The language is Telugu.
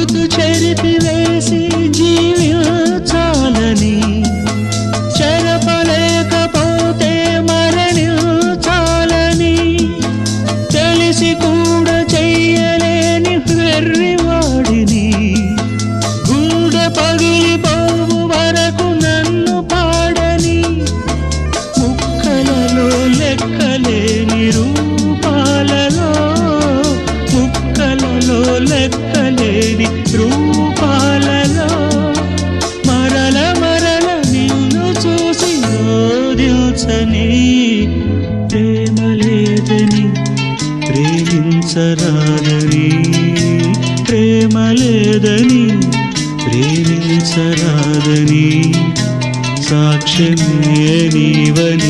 గురుతు చెరిపివేసి జీవించాలని, చెరపలేకపోతే మరణించాలని, తెలిసి కూడా చెయ్యలేని వెర్రివాడిని, గుండె పగిలిపోవు వరకు నన్ను పాడని, ముక్కలలో లెక్కలేని రూపాలలో, ముక్కలలో లెక్కలేని రూపాలలో మరల మరల నిన్ను చూసి రోదించని, ప్రేమ లేదని ప్రేమించరాదని, ప్రేమ లేదని ప్రేమించరాదని, సాక్ష్యమే నీవని